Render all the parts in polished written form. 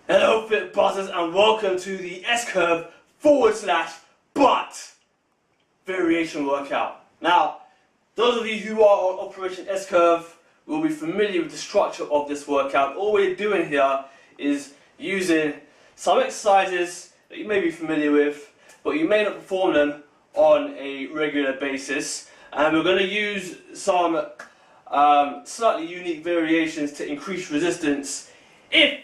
Hello Fit Buzzers and welcome to the S-curve / butt variation workout. Now, those of you who are on Operation S-curve will be familiar with the structure of this workout. All we're doing here is using some exercises that you may be familiar with, but you may not perform them on a regular basis. And we're going to use some slightly unique variations to increase resistance if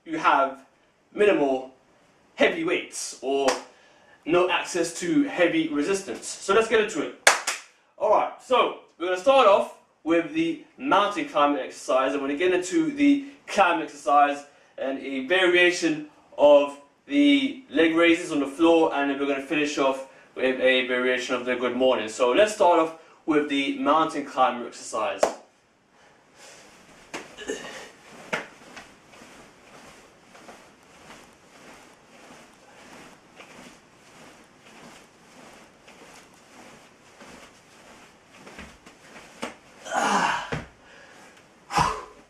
you have minimal heavy weights or no access to heavy resistance. So let's get into it. Alright, so we're going to start off with the mountain climbing exercise. I'm going to get into the climb exercise and a variation of the leg raises on the floor, and then we're going to finish off with a variation of the good morning. So let's start off with the mountain climber exercise.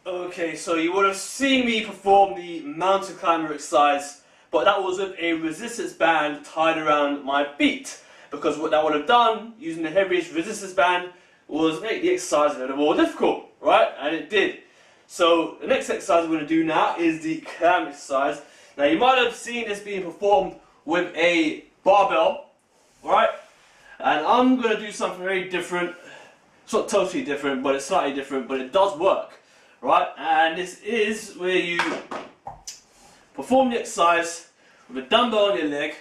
Okay, so you would have seen me perform the mountain climber exercise, but that was with a resistance band tied around my feet, because what that would have done, using the heaviest resistance band, was make the exercise a little more difficult, right? And it did. So the next exercise we're going to do now is the climb exercise. Now you might have seen this being performed with a barbell, right? And I'm going to do something very different. It's not totally different, but it's slightly different, but it does work. Right, and this is where you perform the exercise with a dumbbell on your leg,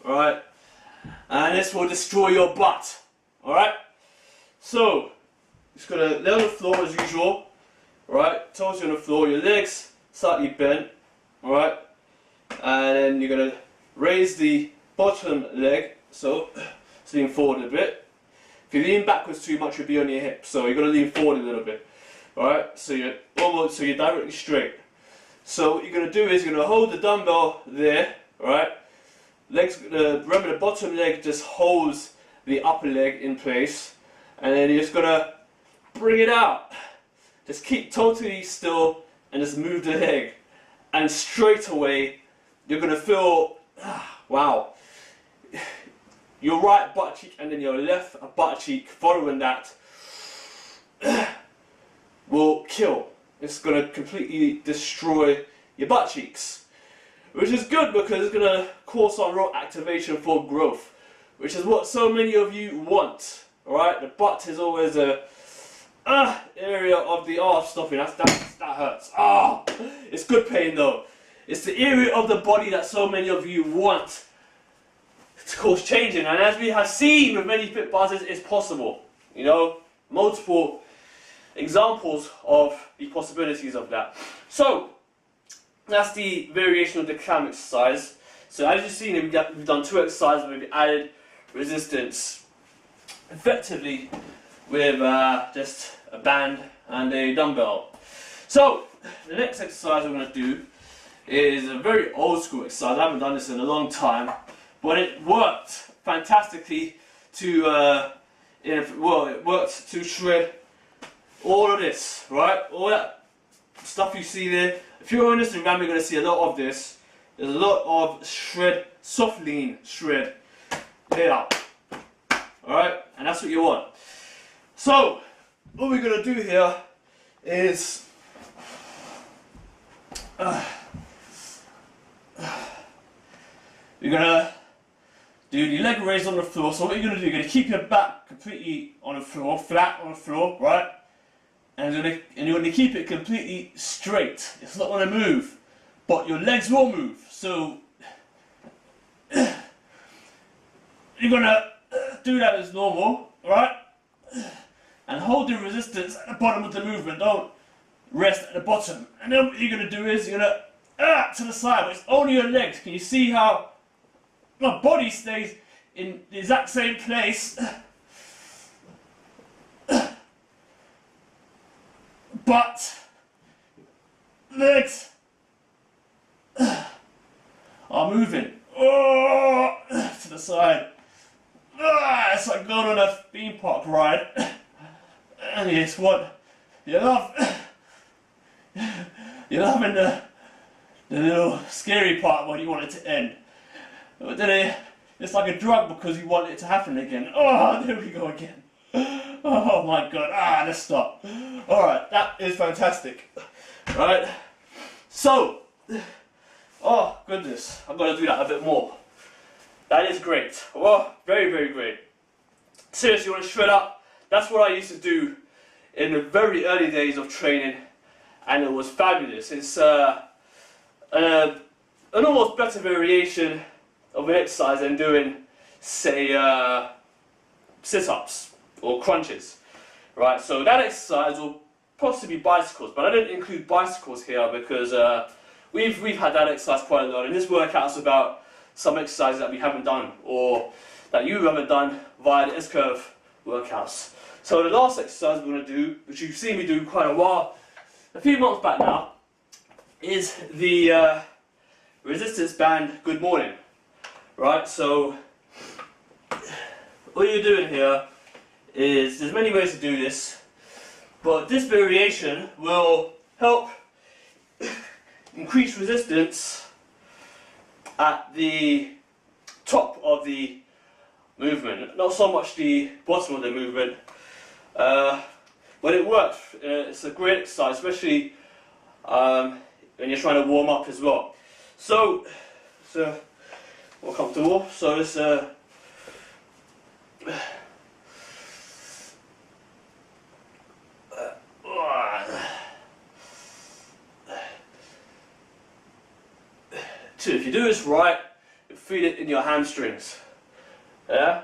right, and this will destroy your butt, alright. So, just gonna lay on the floor as usual, right, toes on the floor, your legs slightly bent, alright, and then you're gonna raise the bottom leg, so lean forward a bit. If you lean backwards too much, you'll be on your hips, so you're gonna lean forward a little bit. Alright, so you're directly straight. So what you're going to do is you're going to hold the dumbbell there, alright? Remember the bottom leg just holds the upper leg in place, and then you're just going to bring it out. Just keep totally still and just move the leg. And straight away you're going to feel, wow, your right butt cheek and then your left butt cheek following that will kill. It's going to completely destroy your butt cheeks, which is good because it's going to cause some real activation for growth, which is what so many of you want. Alright, the butt is always a area of the stopping. That hurts. It's good pain though. It's the area of the body that so many of you want to cause changing, and as we have seen with many Fit Buzzers, it's possible. You know, multiple examples of the possibilities of that. So that's the variation of the climb exercise. So as you've seen, we've done two exercises. We've added resistance effectively with just a band and a dumbbell. So the next exercise we're going to do is a very old school exercise. I haven't done this in a long time, but it worked fantastically to it worked to shred all of this, right? All that stuff you see there. If you're on Instagram, you're going to see a lot of this. There's a lot of shred, soft lean shred there. Alright? And that's what you want. So, what we're going to do here is we're going to do the leg raise on the floor. So what you're going to do, you're going to keep your back completely on the floor, flat on the floor, right? And you're going to keep it completely straight. It's not going to move, but your legs will move. So you're going to do that as normal, right? And hold the resistance at the bottom of the movement. Don't rest at the bottom. And then what you're going to do is you're going to to the side, but it's only your legs. Can you see how my body stays in the exact same place? But legs are moving to the side. It's like going on a theme park ride, and it's what you love. You're loving the the little scary part when you want it to end. But then it's like a drug because you want it to happen again. Oh, there we go again. Oh my god, let's stop. Alright, that is fantastic. Right, so, oh goodness, I've got to do that a bit more. That is great. Oh, very, very great. Seriously, you want to shred up? That's what I used to do in the very early days of training, and it was fabulous. It's an almost better variation of an exercise than doing, say, sit-ups or crunches, right? So that exercise will possibly be bicycles, but I didn't include bicycles here because we've had that exercise quite a lot, and this workout's about some exercises that we haven't done or that you haven't done via the S-Curve workouts. So the last exercise we're going to do, which you've seen me do quite a while, a few months back now, is the resistance band good morning. Right, so what you're doing here is, there's many ways to do this, but this variation will help increase resistance at the top of the movement, not so much the bottom of the movement. But it works. It's a great exercise, especially when you're trying to warm up as well. So more comfortable. So it's if you do this right, you feel it in your hamstrings. Yeah?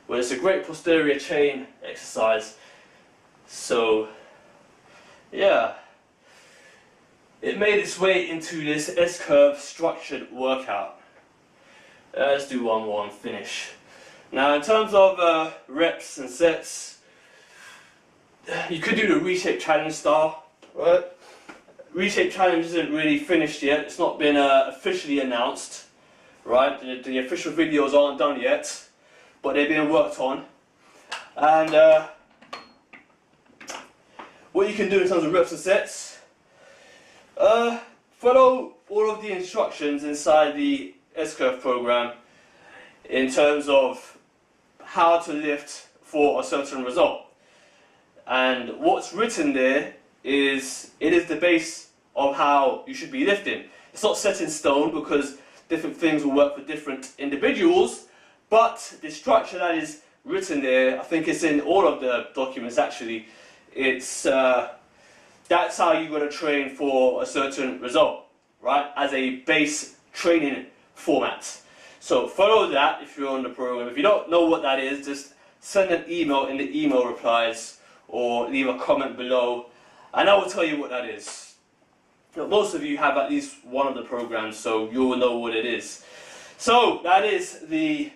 Well, it's a great posterior chain exercise. So, yeah. It made its way into this S-Curve structured workout. Let's do one more and finish. Now, in terms of reps and sets, you could do the Reshape Challenge style, right? Reshape Challenge isn't really finished yet. It's not been officially announced, right? The official videos aren't done yet, but they're being worked on. And what you can do in terms of reps and sets, follow all of the instructions inside the S-Curve program in terms of how to lift for a certain result. And what's written there is, it is the base of how you should be lifting. It's not set in stone because different things will work for different individuals, but the structure that is written there, I think it's in all of the documents actually, it's that's how you're going to train for a certain result, right? As a base training format. So follow that if you're on the program. If you don't know what that is, just send an email in the email replies or leave a comment below and I will tell you what that is. Now, most of you have at least one of the programs, so you will know what it is. So that is the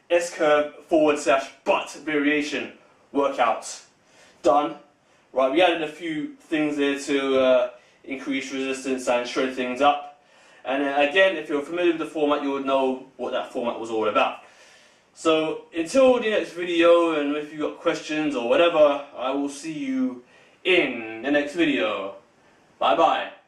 S-Curve /butt variation workout done. Right, we added a few things there to increase resistance and shred things up. And again, if you're familiar with the format, you would know what that format was all about. So until the next video, and if you've got questions or whatever, I will see you in the next video. Bye bye.